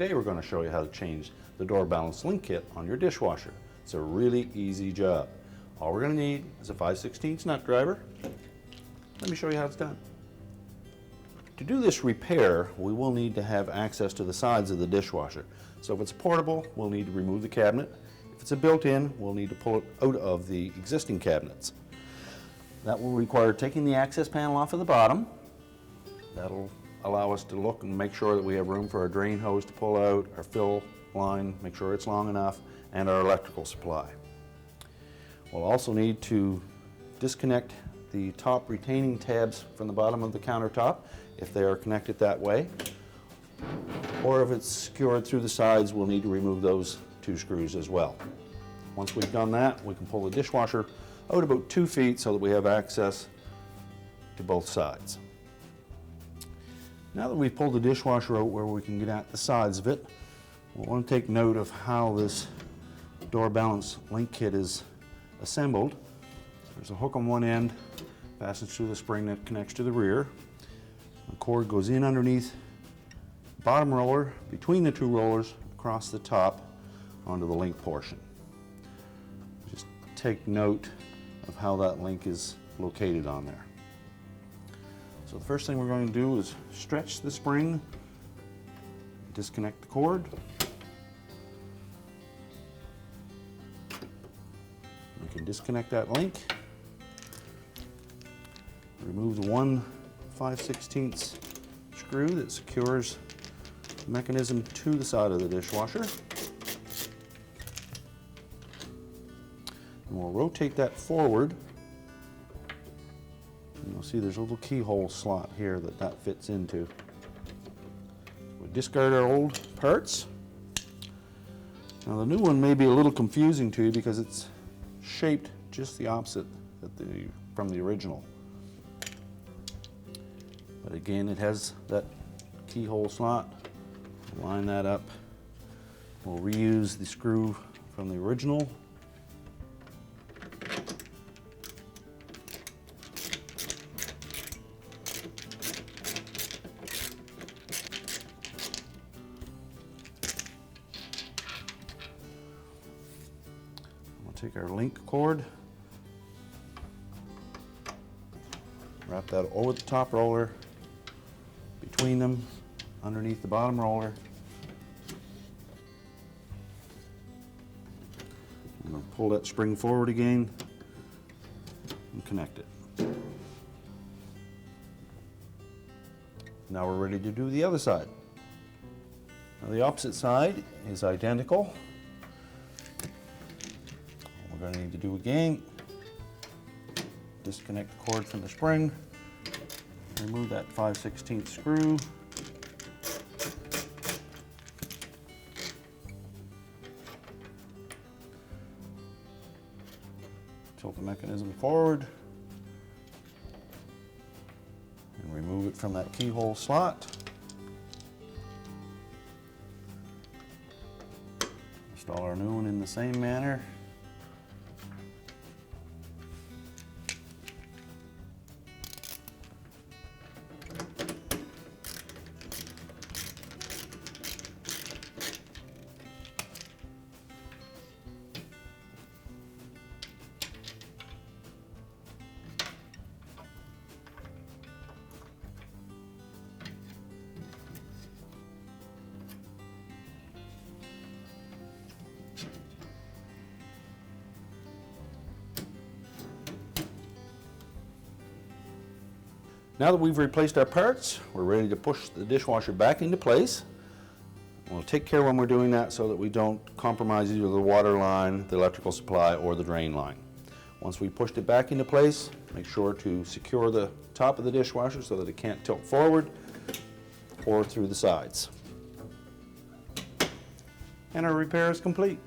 Today we're going to show you how to change the door balance link kit on your dishwasher. It's a really easy job. All we're going to need is a 5/16 nut driver. Let me show you how it's done. To do this repair, we will need to have access to the sides of the dishwasher. So if it's portable, we'll need to remove the cabinet. If it's a built-in, we'll need to pull it out of the existing cabinets. That will require taking the access panel off of the bottom. That'll allow us to look and make sure that we have room for our drain hose to pull out, our fill line, make sure it's long enough, and our electrical supply. We'll also need to disconnect the top retaining tabs from the bottom of the countertop if they are connected that way. Or if it's secured through the sides, we'll need to remove those 2 screws as well. Once we've done that, we can pull the dishwasher out about 2 feet so that we have access to both sides. Now that we've pulled the dishwasher out where we can get at the sides of it, we'll want to take note of how this door balance link kit is assembled. There's a hook on one end, fastens through the spring that connects to the rear. The cord goes in underneath the bottom roller, between the 2 rollers, across the top onto the link portion. Just take note of how that link is located on there. So the first thing we're going to do is stretch the spring, disconnect the cord. We can disconnect that link, remove the one 5/16 screw that secures the mechanism to the side of the dishwasher. And we'll rotate that forward. And you'll see there's a little keyhole slot here that fits into. We discard our old parts. Now the new one may be a little confusing to you because it's shaped just the opposite from the original. But again, it has that keyhole slot. Line that up. We'll reuse the screw from the original. Take our link cord, wrap that over the top roller, between them, underneath the bottom roller. I'm going to pull that spring forward again and connect it. Now we're ready to do the other side. Now the opposite side is identical. We're going to need to do again, disconnect the cord from the spring, remove that 5/16 screw, tilt the mechanism forward, and remove it from that keyhole slot. Install our new one in the same manner. Now that we've replaced our parts, we're ready to push the dishwasher back into place. We'll take care when we're doing that so that we don't compromise either the water line, the electrical supply, or the drain line. Once we pushed it back into place, make sure to secure the top of the dishwasher so that it can't tilt forward or through the sides. And our repair is complete.